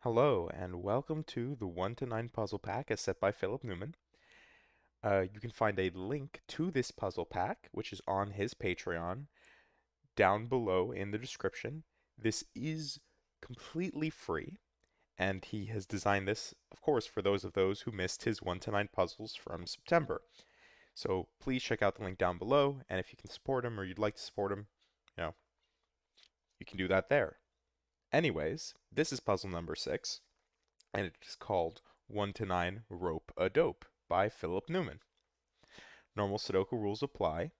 Hello, and welcome to the 1 to 9 puzzle pack as set by Philip Newman. You can find a link to this puzzle pack, which is on his Patreon, down below in the description. This is completely free, and he has designed this, of course, for those who missed his 1 to 9 puzzles from September. So please check out the link down below, and if you can support him or you'd like to support him, you know, you can do that there. Anyways, this is puzzle number 6. And it is called 1 to 9 Rope-a-Dope by Philip Newman. Normal Sudoku rules apply.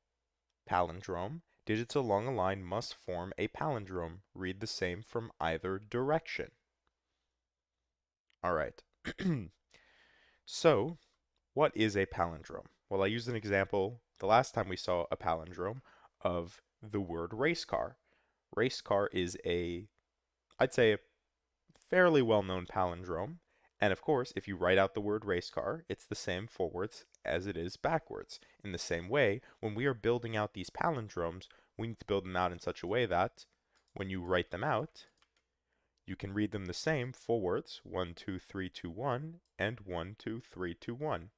Palindrome. Digits along a line must form a palindrome. Read the same from either direction. Alright. So, what is a palindrome? Well, I used an example the last time we saw a palindrome of the word race car. Race car is I'd say, a fairly well-known palindrome. And of course, if you write out the word race car, it's the same forwards as it is backwards. In the same way, when we are building out these palindromes, we need to build them out in such a way that when you write them out, you can read them the same forwards, 1, 2, 3, 2, 1, and 1, 2, 3, 2, 1.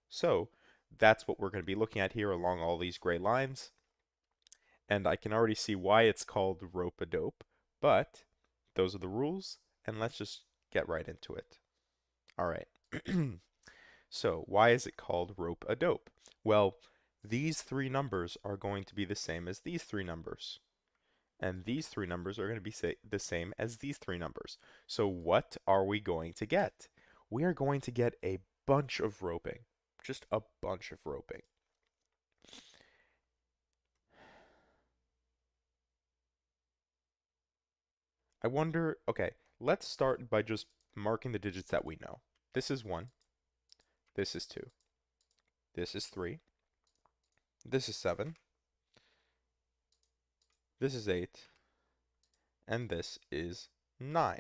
So that's what we're going to be looking at here along all these gray lines. And I can already see why it's called rope-a-dope, but those are the rules, and let's just get right into it. All right. So, why is it called rope-a-dope? Well, these three numbers are going to be the same as these three numbers. And these three numbers are going to be the same as these three numbers. So what are we going to get? We are going to get a bunch of roping. Just a bunch of roping. I wonder, okay, let's start by just marking the digits that we know. This is 1. This is 2. This is 3. This is 7. This is 8. And this is 9.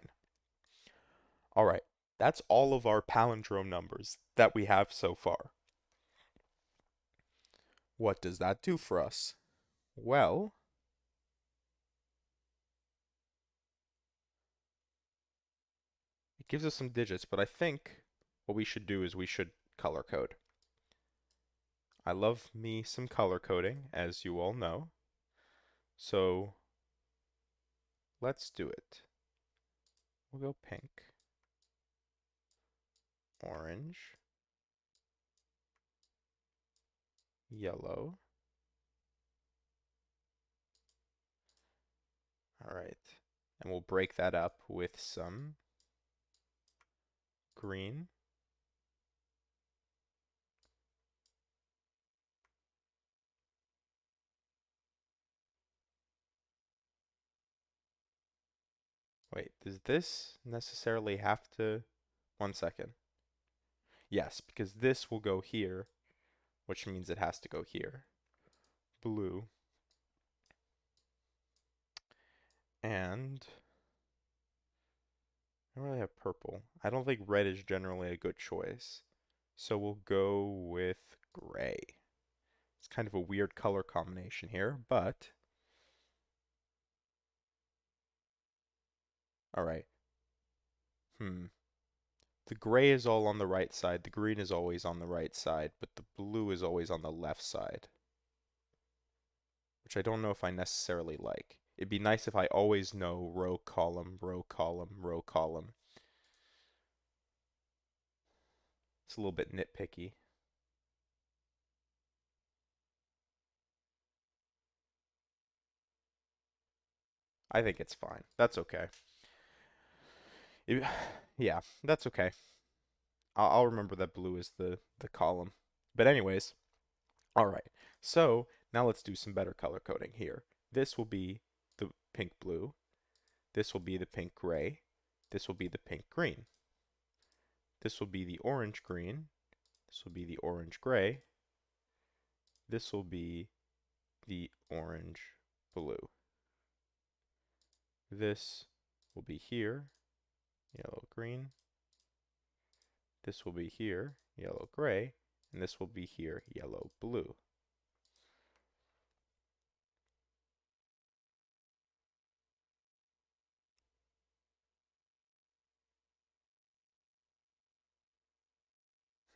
All right, that's all of our palindrome numbers that we have so far. What does that do for us? Well, it gives us some digits, but I think what we should do is we should color code. I love me some color coding, as you all know. So let's do it. We'll go pink, orange, yellow. All right. And we'll break that up with some green. Wait, does this necessarily have to... One second. Yes, because this will go here, which means it has to go here. Blue. And I don't really have purple. I don't think red is generally a good choice. So we'll go with gray. It's kind of a weird color combination here, but all right. The gray is all on the right side, the green is always on the right side, but the blue is always on the left side, which I don't know if I necessarily like. It'd be nice if I always know row, column, row, column, row, column. It's a little bit nitpicky. I think it's fine. That's okay. It- yeah, that's okay. I'll remember that blue is the column. But anyways, all right. So now let's do some better color coding here. This will be the pink blue. This will be the pink gray. This will be the pink green. This will be the orange green. This will be the orange gray. This will be the orange blue. This will be here, yellow green. This will be here, yellow gray. And this will be here, yellow blue.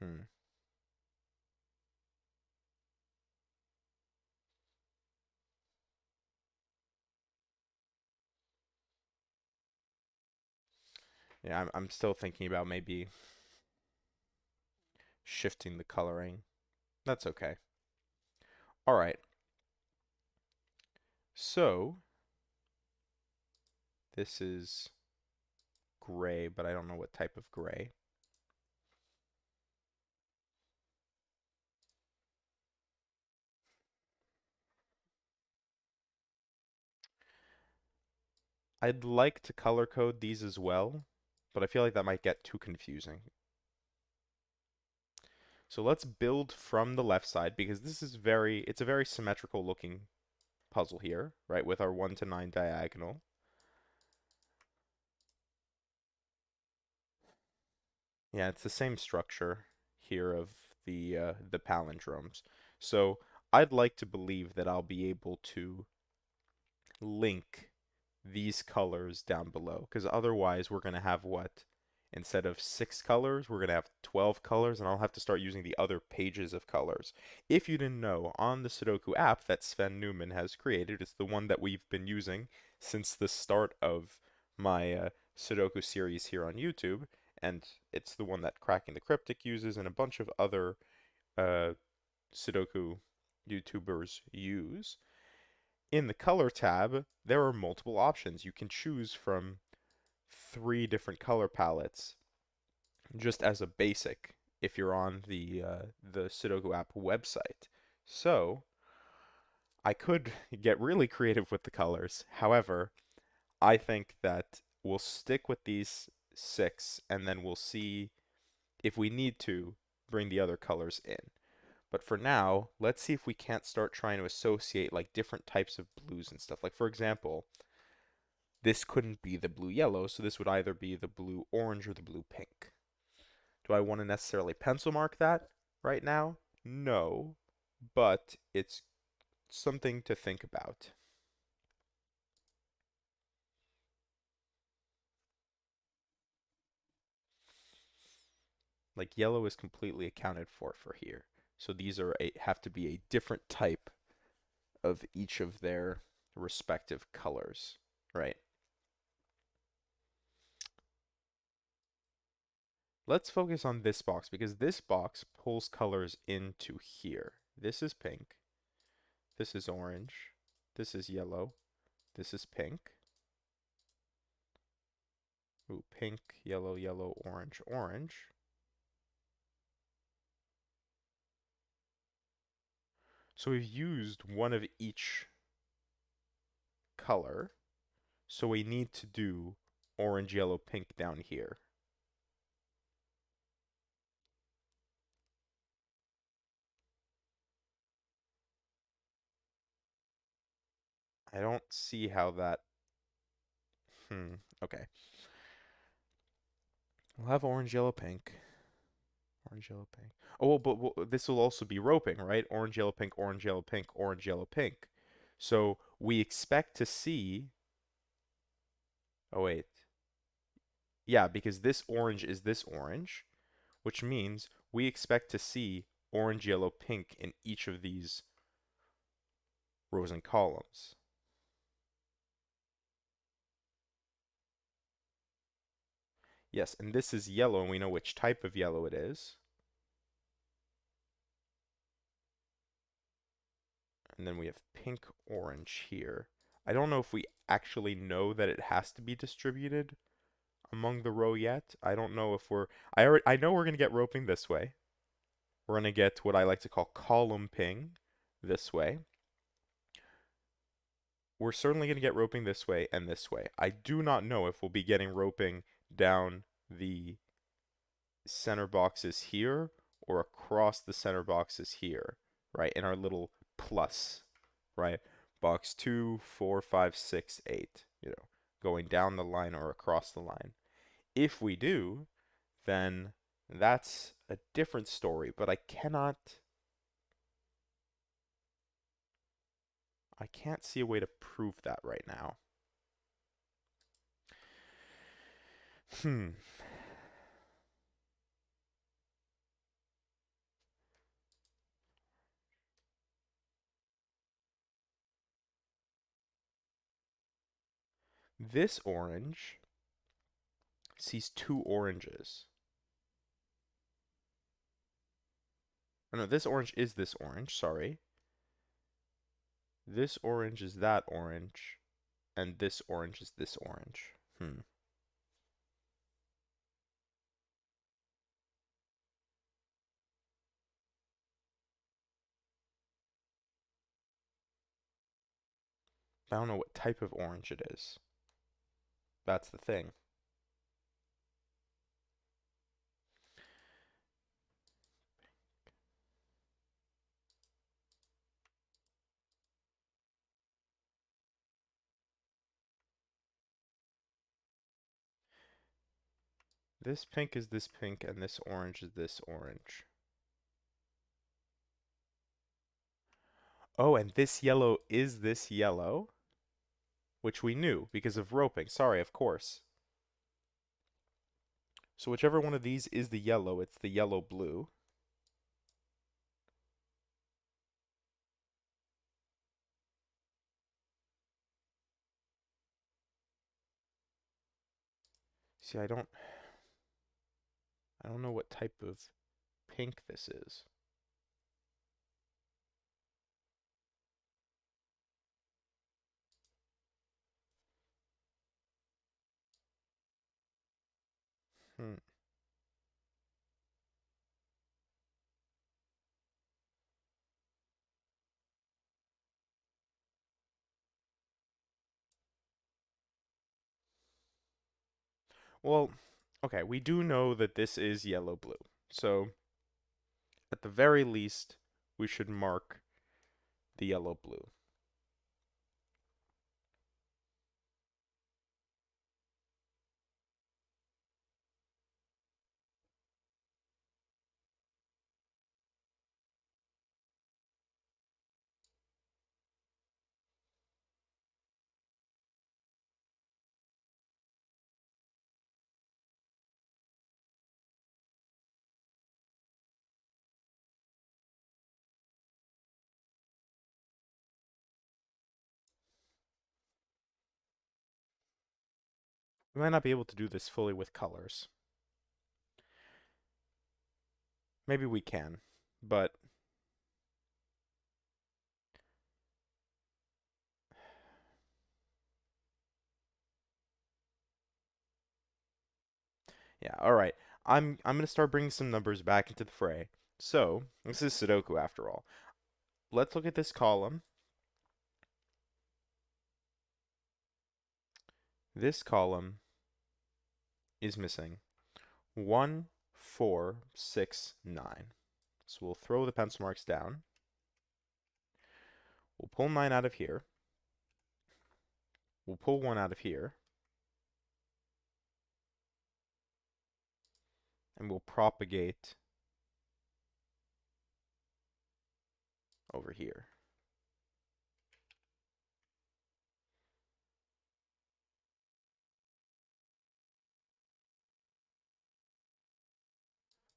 Hmm. Yeah, I'm still thinking about maybe shifting the coloring. That's okay. All right. So this is gray, but I don't know what type of gray. I'd like to color code these as well, but I feel like that might get too confusing. So let's build from the left side because it's a very symmetrical looking puzzle here, right, with our 1 to 9 diagonal. Yeah, it's the same structure here of the palindromes. So I'd like to believe that I'll be able to link these colors down below, because otherwise we're going to have what? Instead of 6 colors, we're going to have 12 colors, and I'll have to start using the other pages of colors. If you didn't know, on the Sudoku app that Sven Newman has created, it's the one that we've been using since the start of my Sudoku series here on YouTube, and it's the one that Cracking the Cryptic uses and a bunch of other uh, Sudoku YouTubers use. In the color tab, there are multiple options. You can choose from 3 different color palettes just as a basic if you're on the Sudoku app website. So I could get really creative with the colors. However, I think that we'll stick with these 6 and then we'll see if we need to bring the other colors in. But for now, let's see if we can't start trying to associate like different types of blues and stuff. Like for example, this couldn't be the blue yellow, so this would either be the blue orange or the blue pink. Do I want to necessarily pencil mark that right now? No, but it's something to think about. Like yellow is completely accounted for here. So these have to be a different type of each of their respective colors, right? Let's focus on this box because this box pulls colors into here. This is pink. This is orange. This is yellow. This is pink. Ooh, pink, yellow, yellow, orange, orange. So we've used one of each color. So we need to do orange, yellow, pink down here. I don't see how that... Okay. We'll have orange, yellow, pink. Orange, yellow, pink. Oh, well, this will also be roping, right? Orange, yellow, pink, orange, yellow, pink, orange, yellow, pink. So we expect to see... Oh, wait. Yeah, because this orange is this orange, which means we expect to see orange, yellow, pink in each of these rows and columns. Yes, and this is yellow, and we know which type of yellow it is. And then we have pink, orange here. I don't know if we actually know that it has to be distributed among the row yet. I don't know if I know we're going to get roping this way. We're going to get what I like to call column ping this way. We're certainly going to get roping this way and this way. I do not know if we'll be getting roping down the center boxes here or across the center boxes here, right? In our little plus, right? Box 2, 4, 5, 6, 8, going down the line or across the line. If we do, then that's a different story, but I can't see a way to prove that right now. Hmm. This orange sees two oranges. Oh, no, this orange is this orange, sorry. This orange is that orange, and this orange is this orange. I don't know what type of orange it is. That's the thing. This pink is this pink, and this orange is this orange. Oh, and this yellow is this yellow, which we knew because of roping. Sorry, of course. So whichever one of these is the yellow, it's the yellow-blue. See, I don't know what type of pink this is. Hmm. Well, okay, we do know that this is yellow-blue. So, at the very least, we should mark the yellow-blue. We might not be able to do this fully with colors. Maybe we can, but yeah, all right. I'm going to start bringing some numbers back into the fray. So, this is Sudoku after all. Let's look at this column. This column is missing 1, 4, 6, 9. So we'll throw the pencil marks down. We'll pull 9 out of here. We'll pull 1 out of here. And we'll propagate over here.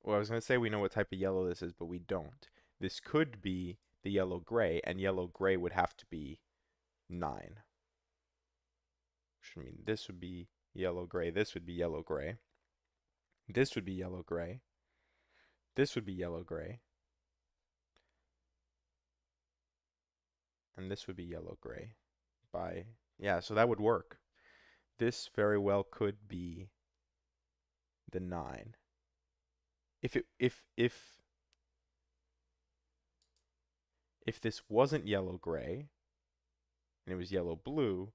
Well, I was going to say we know what type of yellow this is, but we don't. This could be the yellow-gray, and yellow-gray would have to be 9. Which I mean, this would be yellow-gray, this would be yellow-gray. This would be yellow-gray. This would be yellow-gray. And this would be yellow-gray. Yeah, so that would work. This very well could be the 9. If this wasn't yellow-gray, and it was yellow-blue,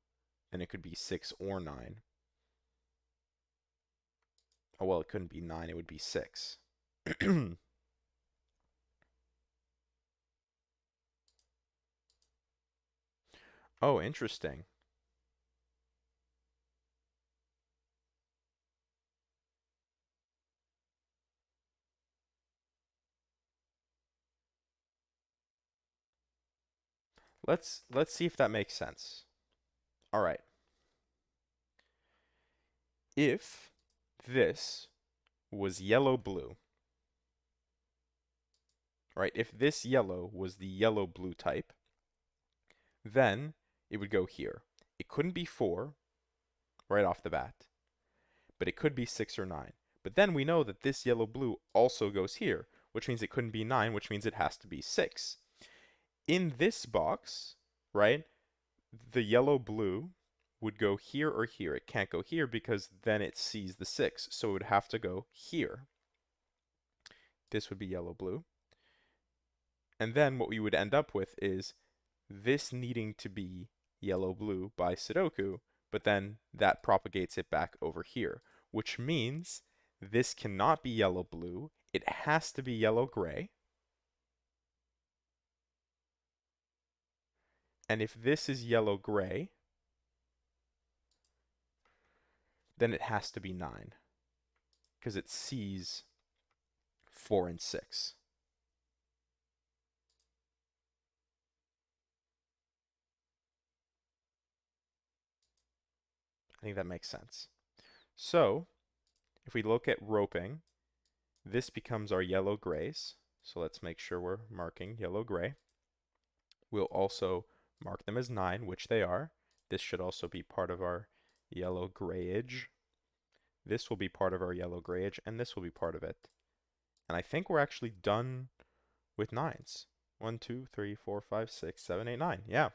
then it could be 6 or 9. Oh, well, it couldn't be 9, it would be 6. Oh, interesting. Let's see if that makes sense. All right. If this was yellow-blue, right? If this yellow was the yellow-blue type, then it would go here. It couldn't be 4 right off the bat. But it could be 6 or 9. But then we know that this yellow-blue also goes here, which means it couldn't be 9, which means it has to be 6. In this box, right, the yellow-blue would go here or here. It can't go here because then it sees the 6, so it would have to go here. This would be yellow-blue. And then what we would end up with is this needing to be yellow-blue by Sudoku, but then that propagates it back over here, which means this cannot be yellow-blue. It has to be yellow-gray. And if this is yellow-gray, then it has to be 9, because it sees 4 and 6. I think that makes sense. So, if we look at roping, this becomes our yellow-grays. So let's make sure we're marking yellow-gray. We'll also mark them as 9, which they are. This should also be part of our yellow-grayage. This will be part of our yellow-grayage, and this will be part of it. And I think we're actually done with 9s. 1, 2, 3, 4, 5, 6, 7, 8, 9. Yeah.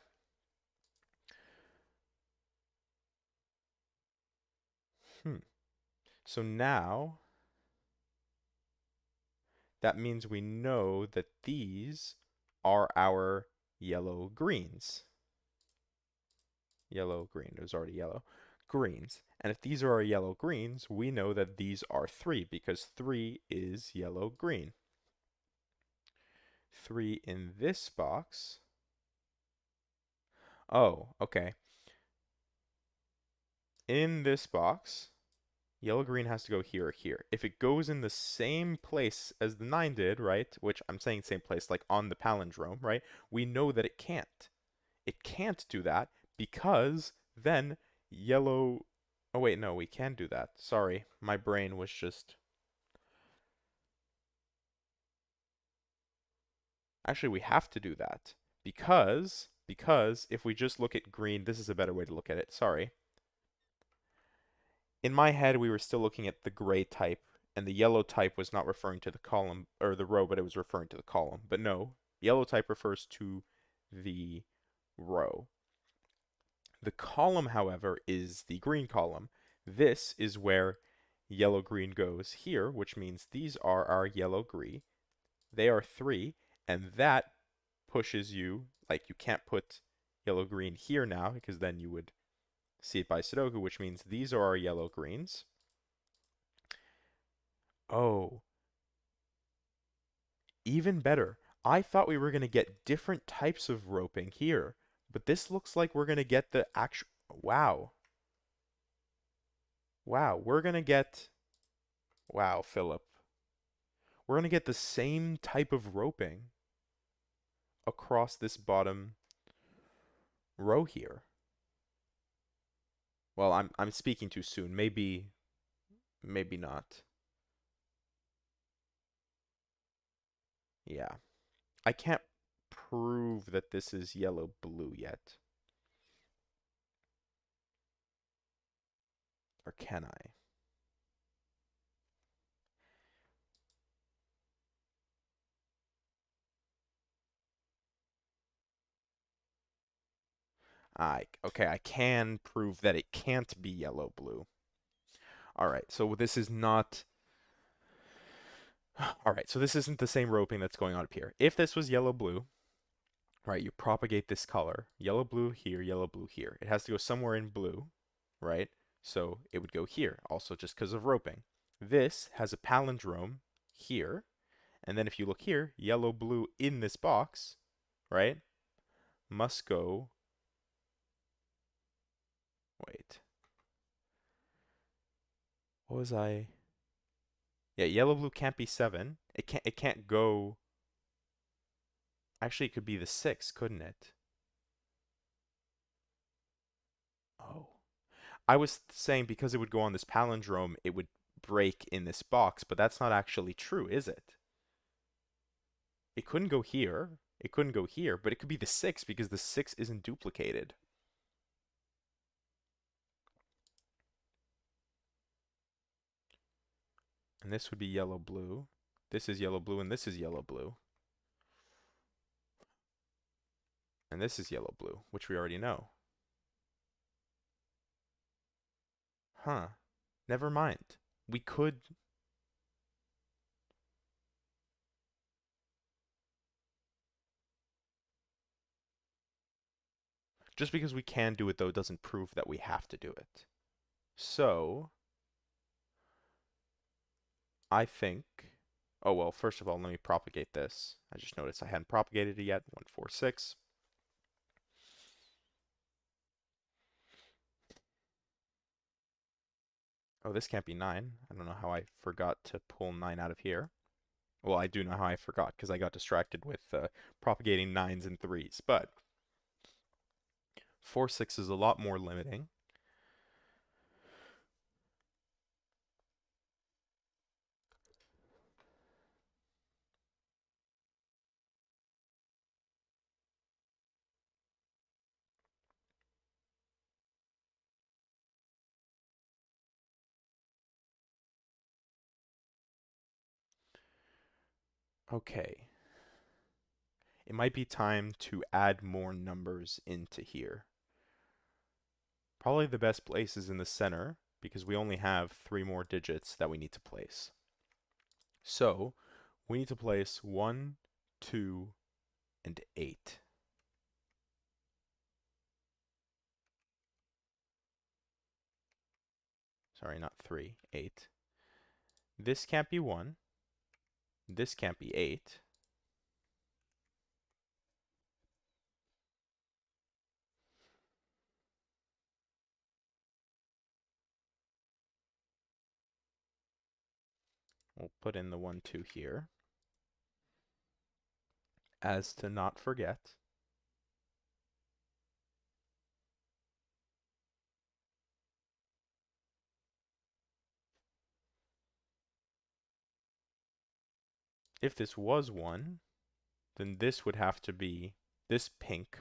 So now, that means we know that these are our yellow-greens. Yellow-green, it was already yellow. Greens. And if these are our yellow-greens, we know that these are 3, because 3 is yellow-green. 3 in this box. Oh, okay. In this box, yellow-green has to go here or here. If it goes in the same place as the 9 did, right, which I'm saying same place, like on the palindrome, right, we know that it can't. It can't do that because then yellow... Oh, wait, no, we can do that. Sorry, my brain was just... Actually, we have to do that because if we just look at green, this is a better way to look at it. Sorry. In my head, we were still looking at the gray type, and the yellow type was not referring to the column or the row, but it was referring to the column. But no, yellow type refers to the row. The column, however, is the green column. This is where yellow-green goes here, which means these are our yellow-green. They are 3, and that pushes you, like you can't put yellow-green here now, because then you would see it by Sudoku, which means these are our yellow-greens. Oh, even better. I thought we were going to get different types of roping here, but this looks like we're going to get the actual... Wow. Wow, we're going to get... Wow, Philip. We're going to get the same type of roping across this bottom row here. Well, I'm speaking too soon. Maybe not. Yeah. I can't prove that this is yellow-blue yet. Or can I? Okay, I can prove that it can't be yellow-blue. All right, so this is not... All right, so this isn't the same roping that's going on up here. If this was yellow-blue, right, you propagate this color. Yellow-blue here, yellow-blue here. It has to go somewhere in blue, right? So it would go here, also just because of roping. This has a palindrome here, and then if you look here, yellow-blue in this box, right, must go... Wait. What was I... Yeah, yellow-blue can't be 7. It can't go... Actually, it could be the 6, couldn't it? Oh. I was saying because it would go on this palindrome, it would break in this box, but that's not actually true, is it? It couldn't go here. It couldn't go here, but it could be the 6 because the 6 isn't duplicated. And this would be yellow blue. This is yellow blue and this is yellow blue. And this is yellow blue, which we already know. Huh. Never mind. We could... Just because we can do it, though, doesn't prove that we have to do it. So, I think... Oh, well, first of all, let me propagate this. I just noticed I hadn't propagated it yet. 1, 4, 6. Oh, this can't be 9. I don't know how I forgot to pull 9 out of here. Well, I do know how I forgot, because I got distracted with propagating 9s and 3s. But 4, 6 is a lot more limiting. Okay. It might be time to add more numbers into here. Probably the best place is in the center, because we only have 3 more digits that we need to place. So, we need to place 1, 2, and 8. Sorry, not 3, 8. This can't be 1. This can't be 8. We'll put in the 1, 2 here, as to not forget. If this was 1, then this would have to be, this pink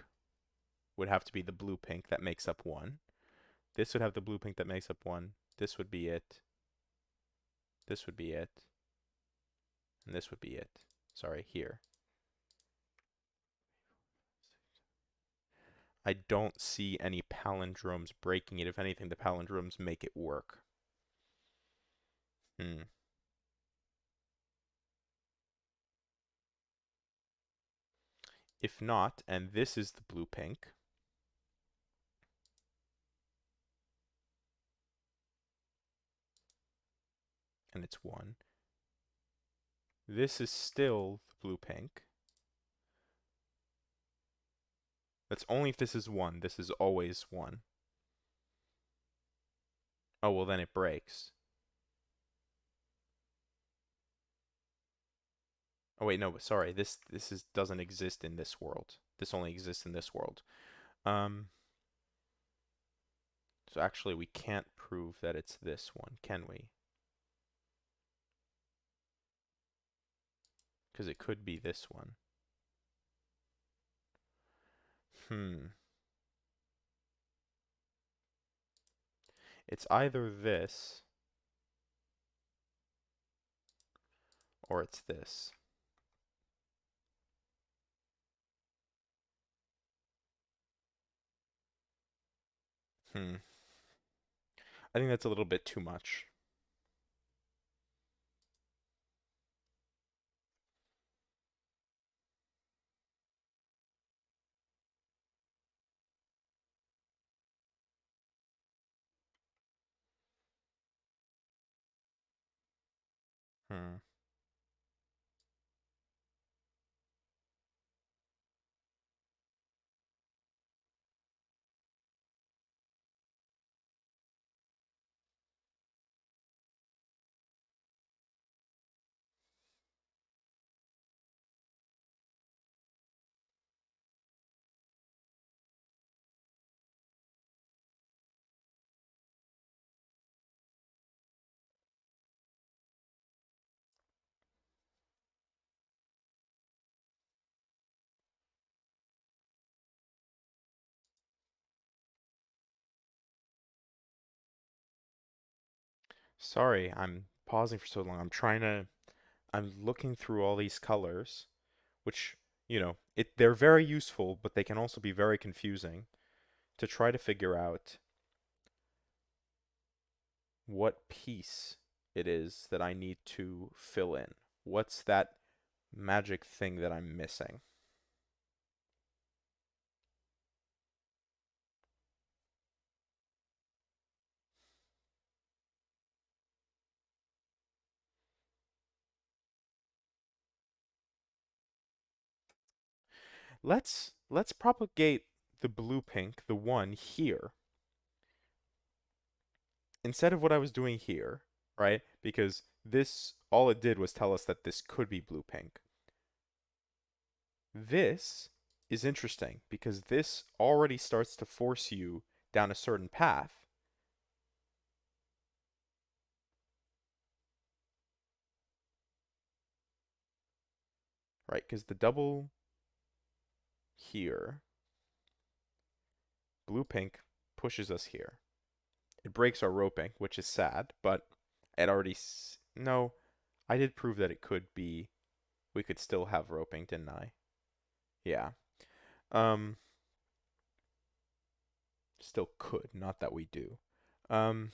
would have to be the blue pink that makes up 1. This would have the blue pink that makes up 1. This would be it. This would be it. And this would be it. Sorry, here. I don't see any palindromes breaking it. If anything, the palindromes make it work. If not, and this is the blue pink, and it's 1. This is still the blue pink. That's only if this is 1. This is always 1. Oh, well, then it breaks. Oh, wait, no, but sorry. This doesn't exist in this world. This only exists in this world. Um, so actually, we can't prove that it's this one, can we? Because it could be this one. It's either this or it's this. I think that's a little bit too much. Hmm. Sorry, I'm pausing for so long. I'm looking through all these colors, which, they're very useful, but they can also be very confusing to try to figure out what piece it is that I need to fill in. What's that magic thing that I'm missing? Let's propagate the blue pink, the one here, instead of what I was doing here, right? Because this, all it did was tell us that this could be blue pink. This is interesting because this already starts to force you down a certain path, right? Because the double here, blue pink, pushes us here. It breaks our roping, which is sad, but it already. No, I did prove that it could be. We could still have roping, didn't I? Yeah. Um, still could, not that we do. Um,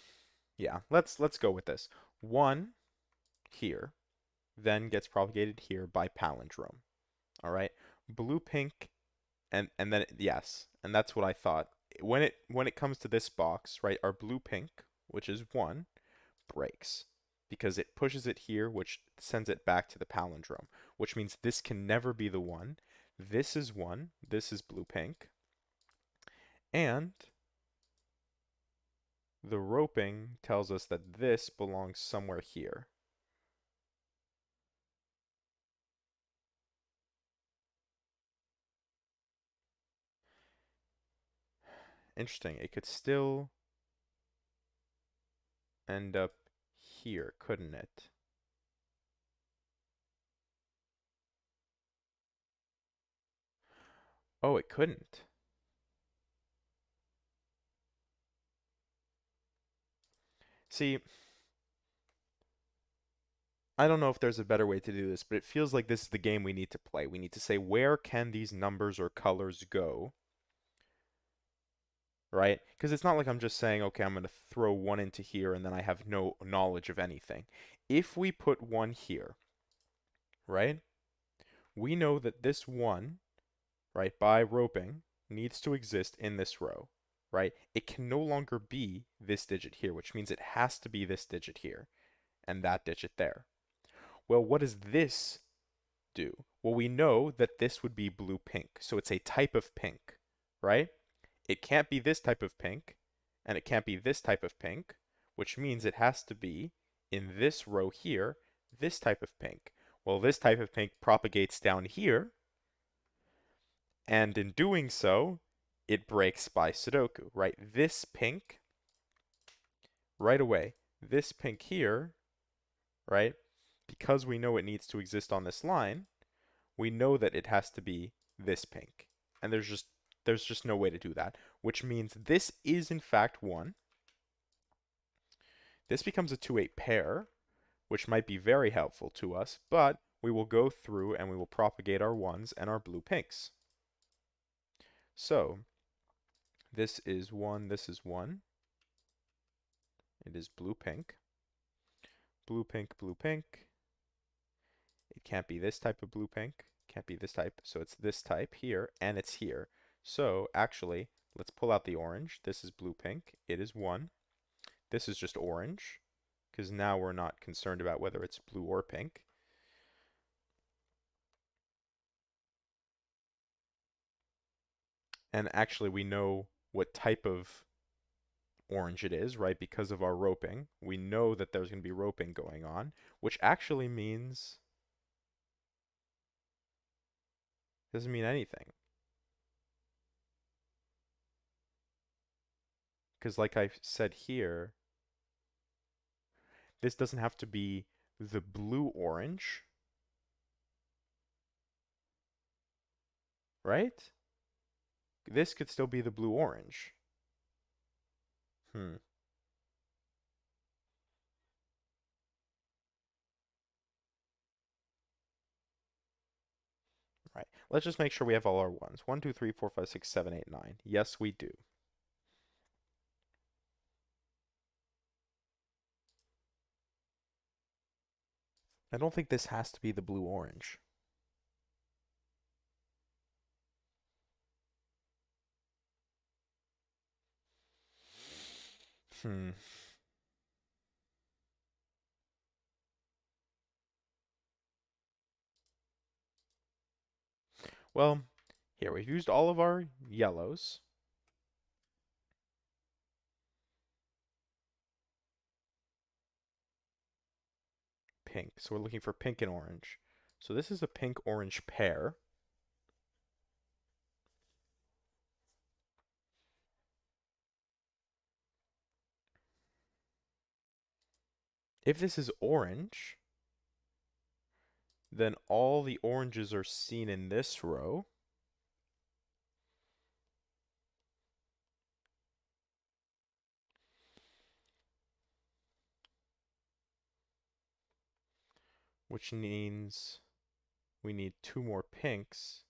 yeah. Let's go with this. One here, then gets propagated here by palindrome. All right. Blue pink, and then yes, and that's what I thought. When it comes to this box, right? Our blue pink, which is one, breaks because it pushes it here, which sends it back to the palindrome, which means this can never be the one. This is one, this is blue pink, and the roping tells us that this belongs somewhere here. Interesting. It could still end up here, couldn't it? Oh, it couldn't. See, I don't know if there's a better way to do this, but it feels like this is the game we need to play. We need to say, where can these numbers or colors go, right? Because it's not like I'm just saying, okay, I'm going to throw one into here and then I have no knowledge of anything. If we put one here, right, we know that this one, right, by roping, needs to exist in this row, right? It can no longer be this digit here, which means it has to be this digit here and that digit there. Well, what does this do? Well, we know that this would be blue pink, so it's a type of pink, right? It can't be this type of pink, and it can't be this type of pink, which means it has to be in this row here, this type of pink. Well, this type of pink propagates down here, and in doing so, it breaks by Sudoku, right? This pink, right away, this pink here, right? Because we know it needs to exist on this line, we know that it has to be this pink. And there's just no way to do that, which means this is in fact 1. This becomes a 2-8 pair, which might be very helpful to us, but we will go through and we will propagate our 1s and our blue pinks. So, this is 1, this is 1. It is blue pink. Blue pink, blue pink. It can't be this type of blue pink. Can't be this type. So it's this type here, and it's here. So actually, let's pull out the orange. This is blue pink. It is 1. This is just orange, because now we're not concerned about whether it's blue or pink. And actually, we know what type of orange it is, right? Because of our roping. We know that there's going to be roping going on, which actually means doesn't mean anything. Because like I said here, this doesn't have to be the blue-orange, right? This could still be the blue-orange. Hmm. Let's just make sure we have all our ones. 1, 2, 3, 4, 5, 6, 7, 8, 9. Yes, we do. I don't think this has to be the blue-orange. Hmm. Well, here, we've used all of our yellows. Pink. So we're looking for pink and orange. So this is a pink-orange pair. If this is orange, then all the oranges are seen in this row. Which means we need 2 more pinks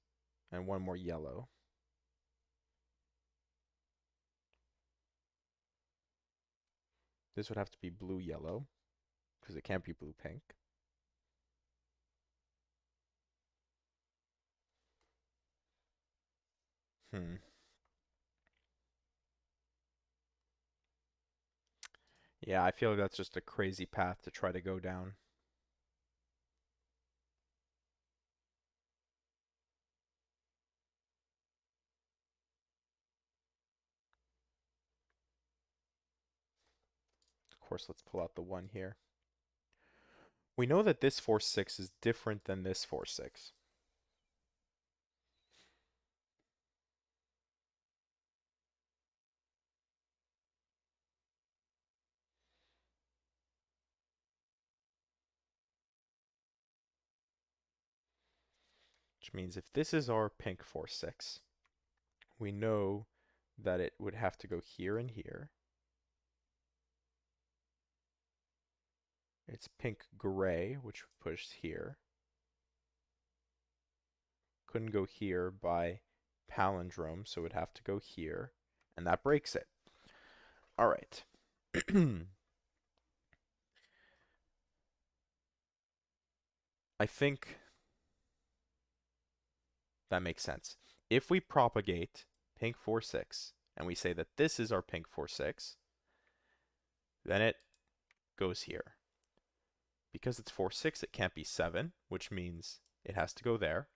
and 1 more yellow. This would have to be blue-yellow, because it can't be blue-pink. Hmm. Yeah, I feel like that's just a crazy path to try to go down. Of course, let's pull out the 1 here. We know that this 4-6 is different than this 4-6. Which means if this is our pink 4-6, we know that it would have to go here and here. It's pink gray, which would push here. Couldn't go here by palindrome, so it would have to go here, and that breaks it. All right. I think that makes sense. If we propagate pink 4-6 and we say that this is our pink 4-6, then it goes here. Because it's 4-6, it can't be 7, which means it has to go there.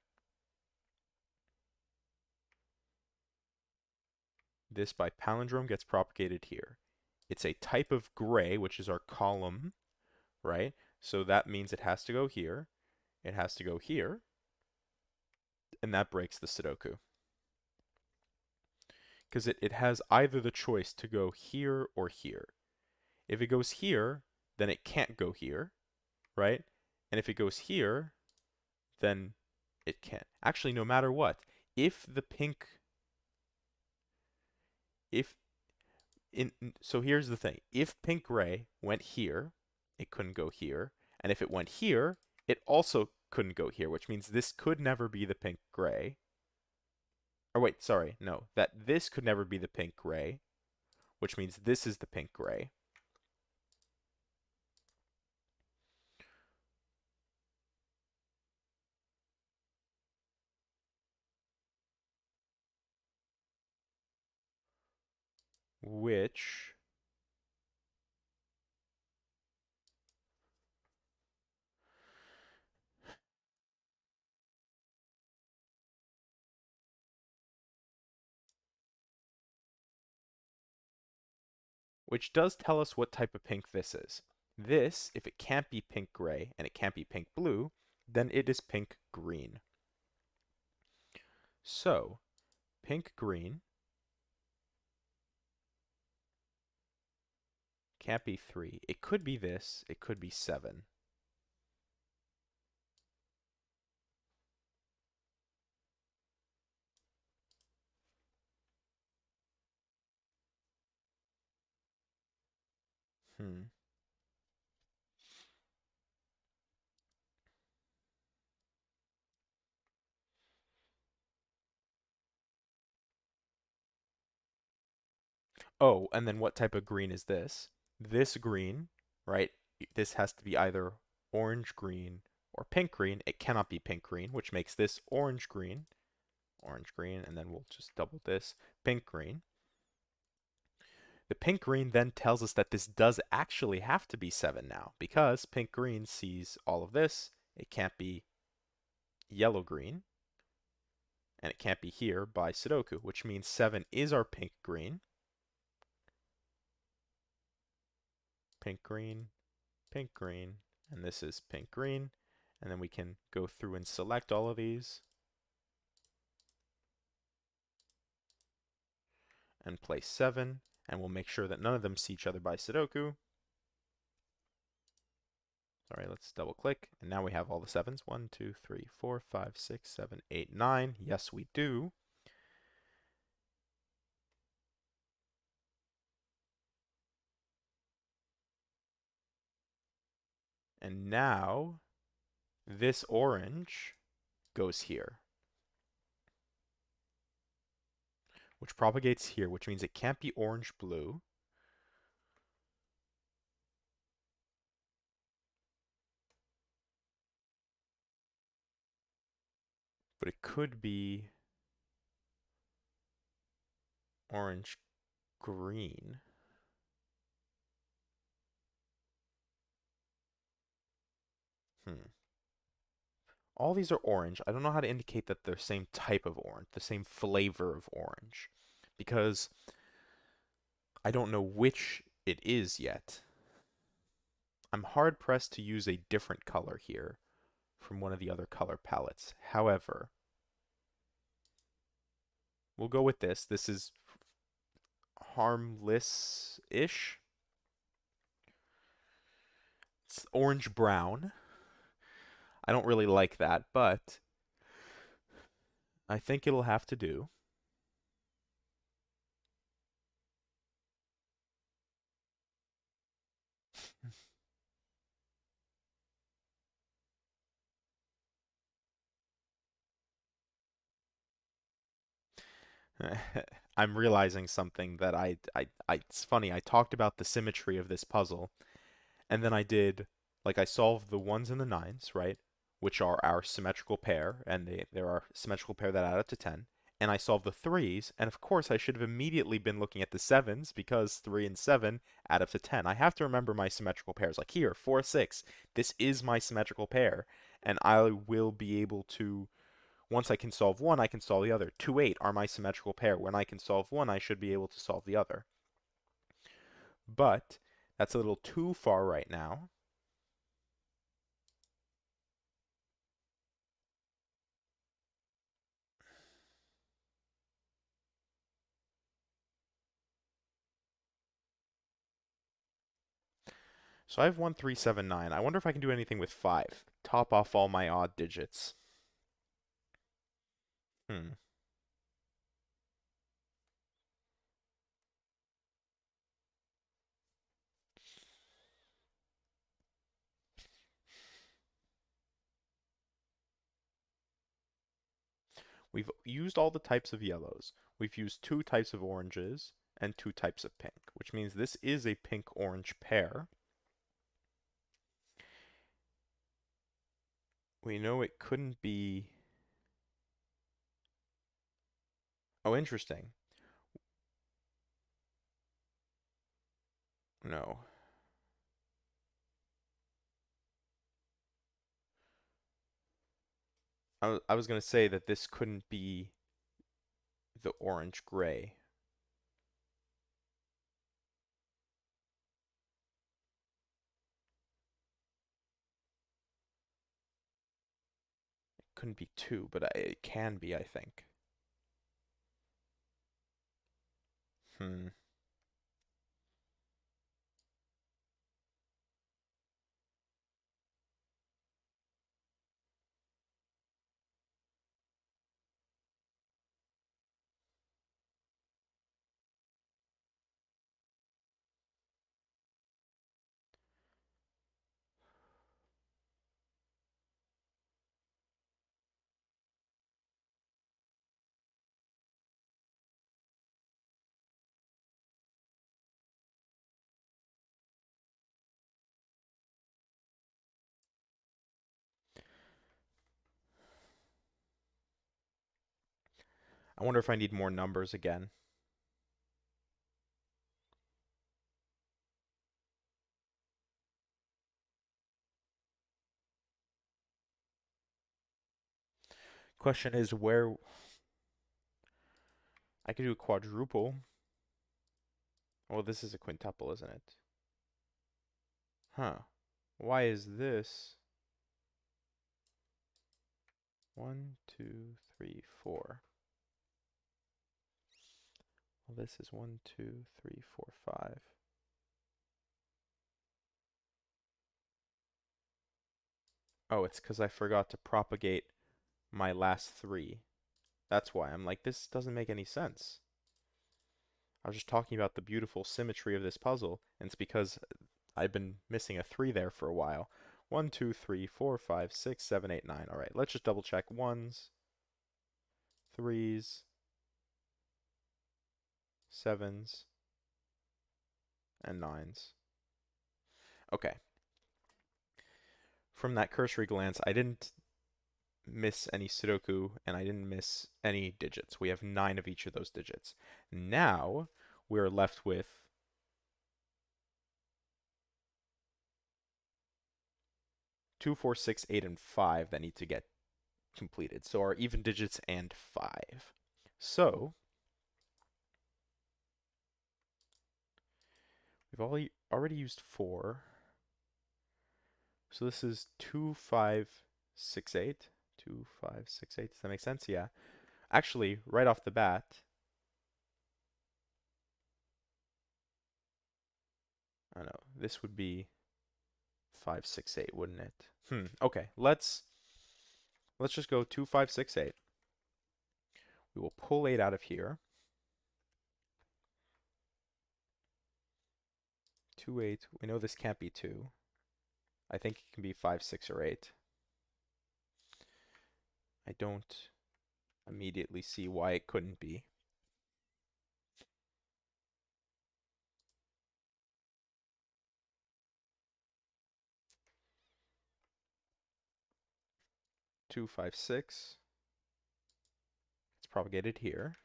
This by palindrome gets propagated here. It's a type of gray, which is our column, right? So that means it has to go here. It has to go here. And that breaks the Sudoku. Because it has either the choice to go here or here. If it goes here, then it can't go here, right? And if it goes here, then it can't. Actually, no matter what, if the pink, if in, so here's the thing. If pink gray went here, it couldn't go here. And if it went here, it also couldn't go here, which means this could never be the pink gray. Or wait, sorry, no, that this could never be the pink gray, which means this is the pink gray. Which does tell us what type of pink this is. This, if it can't be pink gray and it can't be pink blue, then it is pink green. So, pink green can't be 3. It could be this, it could be 7. Hmm. Oh, and then what type of green is this? This green, right? This has to be either orange green or pink green. It cannot be pink green, which makes this orange green, and then we'll just double this, pink green. The pink green then tells us that this does actually have to be 7 now, because pink green sees all of this. It can't be yellow green, and it can't be here by Sudoku, which means 7 is our pink green. Pink green, pink green, and this is pink green. And then we can go through and select all of these and place 7, and we'll make sure that none of them see each other by Sudoku. Sorry, let's double click, and now we have all the 7s. 1, 2, 3, 4, 5, 6, 7, 8, 9. Yes, we do. And now this orange goes here, which propagates here, which means it can't be orange-blue. But it could be orange-green. All these are orange. I don't know how to indicate that they're the same type of orange, the same flavor of orange, because I don't know which it is yet. I'm hard pressed to use a different color here from one of the other color palettes. However, we'll go with this. This is harmless-ish. It's orange-brown. I don't really like that, but I think it'll have to do. I'm realizing something that it's funny. I talked about the symmetry of this puzzle, and then I did, like, I solved the ones and the nines, right? Which are our symmetrical pair, and they're our symmetrical pair that add up to 10. And I solved the threes, and of course I should have immediately been looking at the sevens because 3 and 7 add up to 10. I have to remember my symmetrical pairs. Like here, 4, 6. This is my symmetrical pair, and I will be able to, once I can solve one, I can solve the other. 2, 8 are my symmetrical pair. When I can solve one, I should be able to solve the other. But that's a little too far right now. So I have 1, 3, 7, 9. I wonder if I can do anything with 5. Top off all my odd digits. Hmm. We've used all the types of yellows. We've used 2 types of oranges and 2 types of pink, which means this is a pink-orange pair. We know it couldn't be... Oh, interesting. No. I was going to say that this couldn't be the orange-gray. Couldn't be 2, but it can be, I think. Hmm. I wonder if I need more numbers again. Question is where I could do a quadruple. Well, this is a quintuple, isn't it? Huh. Why is this 1, 2, 3, 4? Well, this is 1, 2, 3, 4, 5. Oh, it's because I forgot to propagate my last 3. That's why I'm like, this doesn't make any sense. I was just talking about the beautiful symmetry of this puzzle, and it's because I've been missing a 3 there for a while. 1, 2, 3, 4, 5, 6, 7, 8, 9. All right, let's just double check. 1s, 3s, 7s, and 9s. Okay. From that cursory glance, I didn't miss any Sudoku and I didn't miss any digits. We have 9 of each of those digits. Now we're left with 2, 4, 6, 8, and 5 that need to get completed. So our even digits and 5. So we've already used 4. So this is 2, 5, 6, 8. 2, 5, 6, 8. Does that make sense? Yeah. Actually, right off the bat, I don't know, this would be 5, 6, 8, wouldn't it? Okay, let's just go 2, 5, 6, 8. We will pull 8 out of here. 2, 8. We know this can't be 2. I think it can be 5, 6, or 8. I don't immediately see why it couldn't be. Two, 5, 6. It's propagated here.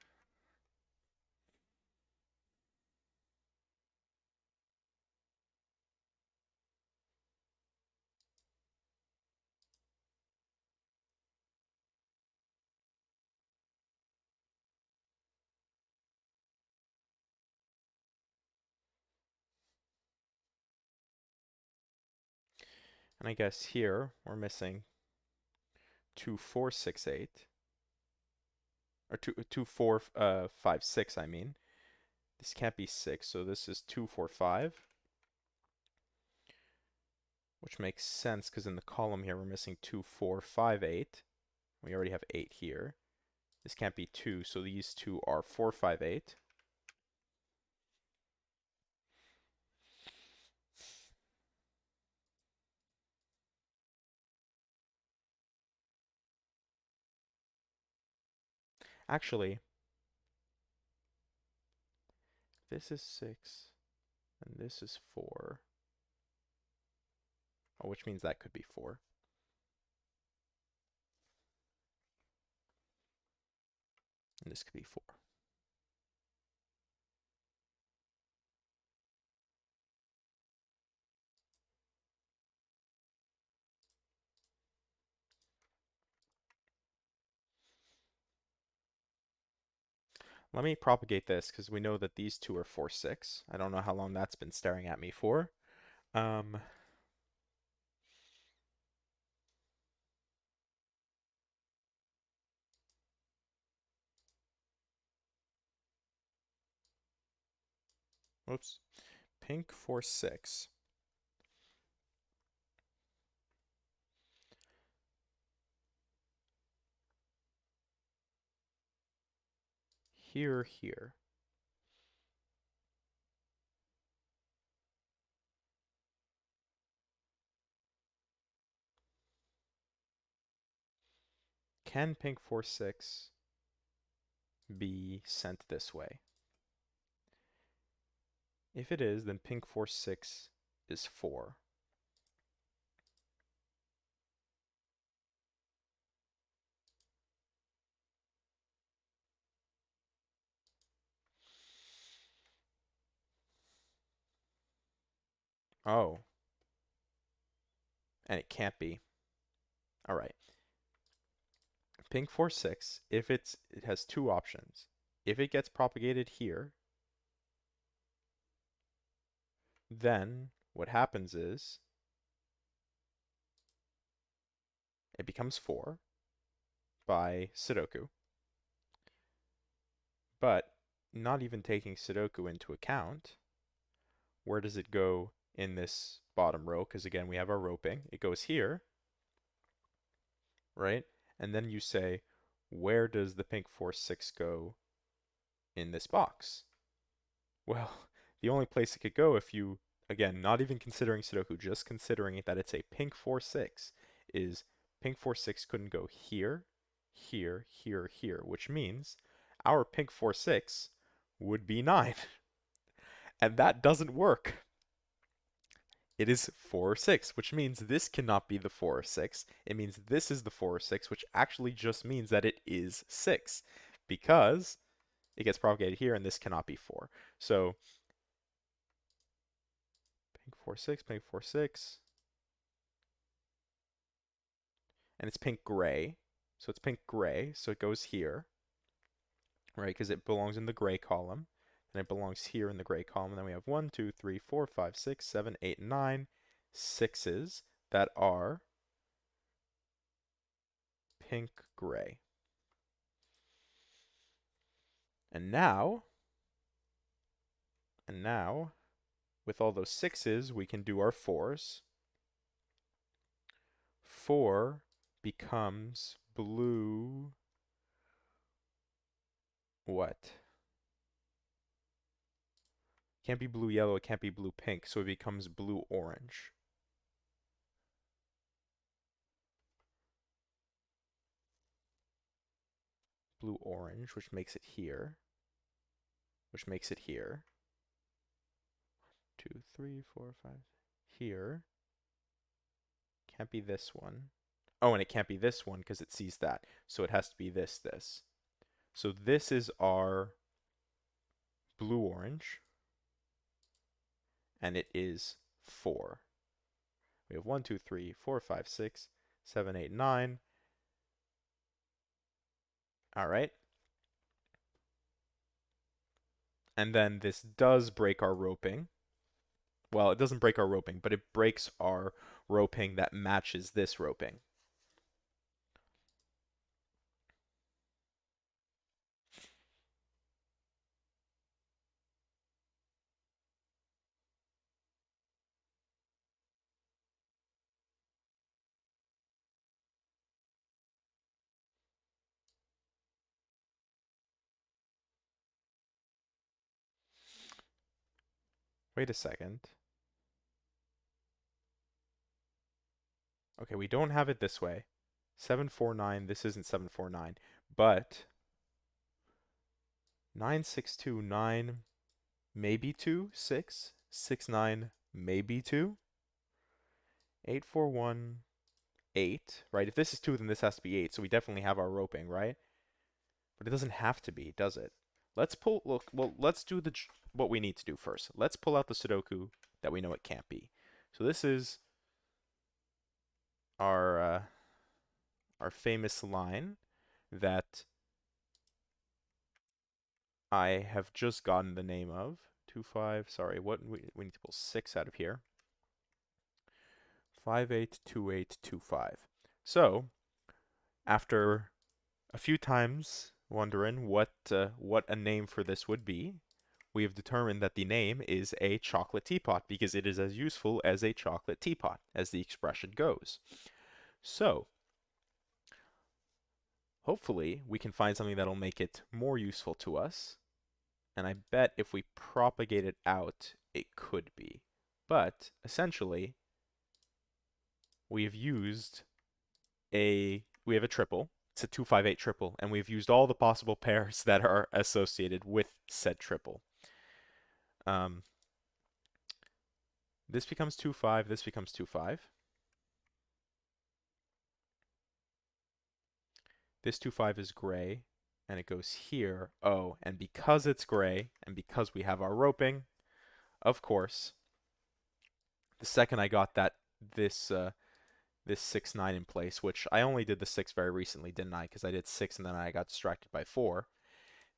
And I guess here we're missing 2, 4, 6, 8. Or 2, 4, 5, 6, I mean. This can't be 6, so this is 2, 4, 5. Which makes sense because in the column here we're missing 2, 4, 5, 8. We already have 8 here. This can't be 2, so these two are 4, 5, 8. Actually, this is 6, and this is 4. Oh, which means that could be 4. And this could be 4. Let me propagate this because we know that these two are 4, 6. I don't know how long that's been staring at me for. Um, Whoops. Pink 4, 6. Here, here. Can pink 4, 6 be sent this way? If it is, then pink 4, 6 is 4. Oh, and it can't be. All right. Pink 4-6, if it has two options. If it gets propagated here, then what happens is it becomes 4 by Sudoku. But not even taking Sudoku into account, where does it go in this bottom row? Because again, we have our roping. It goes here, right? And then you say, where does the pink 4-6 go in this box? Well, the only place it could go if you, again, not even considering Sudoku, just considering that it's a pink 4-6, is pink 4-6 couldn't go here, here, here, here, which means our pink 4-6 would be 9. And that doesn't work. It is 4-6, which means this cannot be the 4-6. It means this is the 4-6, which actually just means that it is 6, because it gets propagated here, and this cannot be 4. So pink 4-6, pink 4-6, and it's pink gray. So it's pink gray, so it goes here, right? Because it belongs in the gray column, and it belongs here in the gray column. And then we have 1, 2, 3, 4, 5, 6, 7, 8, 9 sixes that are pink gray. And now, with all those sixes, we can do our 4s. 4 becomes blue. What? Can't be blue yellow, it can't be blue pink, so it becomes blue orange. Blue orange, which makes it here. Which makes it here. 2, 3, 4, 5. Here. Can't be this one. Oh, and it can't be this one because it sees that. So it has to be this. So this is our blue orange. And it is 4. We have 1, 2, 3, 4, 5, 6, 7, 8, 9. All right. And then this does break our roping. Well, it doesn't break our roping, but it breaks our roping that matches this roping. Wait a second. Okay, we don't have it this way. 749, this isn't 749, but 9629 maybe 2, 6, 69 maybe 2, 841, 8, right? If this is 2, then this has to be 8, so we definitely have our roping, right? But it doesn't have to be, does it? Let's do what we need to do first. Let's pull out the Sudoku that we know it can't be. So this is our famous line that I have just gotten the name of. 2, 5, sorry, we need to pull 6 out of here. 5, 8, 2, 8, 2, 5. So, after a few times wondering what a name for this would be, we have determined that the name is a chocolate teapot because it is as useful as a chocolate teapot, as the expression goes. So, hopefully, we can find something that'll make it more useful to us. And I bet if we propagate it out, it could be. But, essentially, we have a triple. It's a 258 triple, and we've used all the possible pairs that are associated with said triple. This becomes 2-5, this becomes 2-5. This 2-5 is gray, and it goes here. Oh, and because it's gray, and because we have our roping, of course, The second I got this this 6 9 in place, which I only did the 6 very recently, didn't I? Because I did 6 and then I got distracted by 4.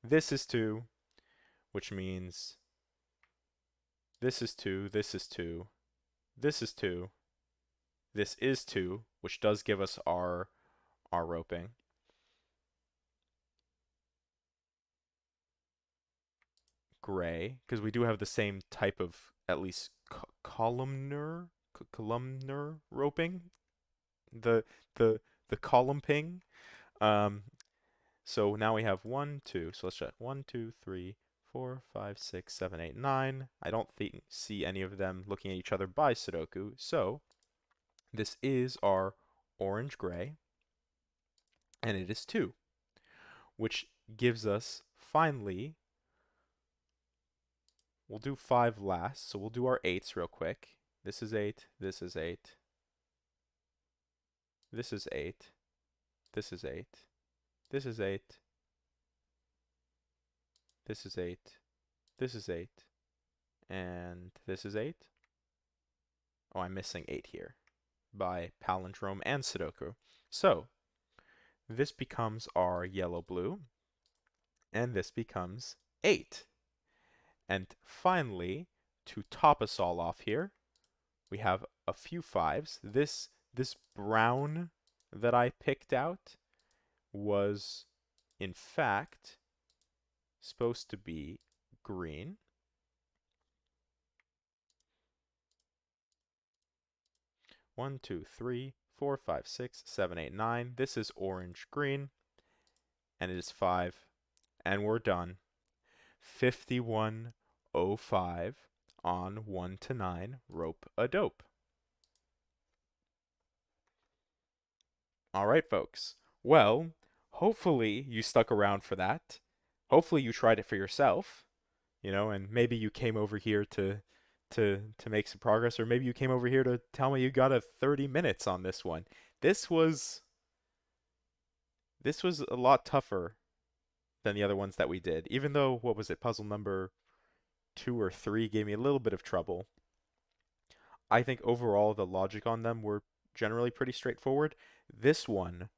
This is 2, which means this is 2, this is 2, this is 2, this is 2, which does give us our roping. Gray, because we do have the same type of at least columnar roping, the the the column ping. Um, so now we have 1 2. So let's check 1 2 3 4 5 6 7 8 9. I don't see any of them looking at each other by Sudoku. So this is our orange gray, and it is 2, which gives us finally. We'll do 5 last, so we'll do our 8s real quick. This is 8, this is 8, this is 8, this is 8, this is 8, this is 8, this is 8, and this is 8. Oh, I'm missing 8 here by palindrome and Sudoku. So, this becomes our yellow-blue, and this becomes 8. And finally, to top us all off here, we have a few 5s. This brown that I picked out was, in fact, supposed to be green. One, two, three, 4, 5, 6, 7, 8, 9. This is orange green, and it is 5, and we're done. 5105 on 1 to 9 Rope-A-Dope. All right, folks. Well, hopefully you stuck around for that. Hopefully you tried it for yourself, and maybe you came over here to make some progress, or maybe you came over here to tell me you got a 30 minutes on this one. This was a lot tougher than the other ones that we did. Even though, what was it, puzzle number 2 or 3 gave me a little bit of trouble. I think overall the logic on them were generally pretty straightforward. This one,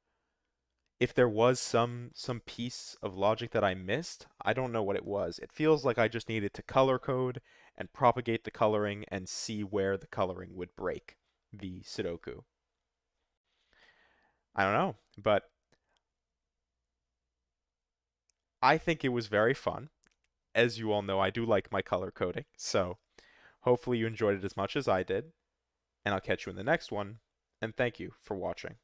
if there was some piece of logic that I missed, I don't know what it was. It feels like I just needed to color code and propagate the coloring and see where the coloring would break the Sudoku. I don't know, but I think it was very fun. As you all know, I do like my color coding, so hopefully you enjoyed it as much as I did, and I'll catch you in the next one, and thank you for watching.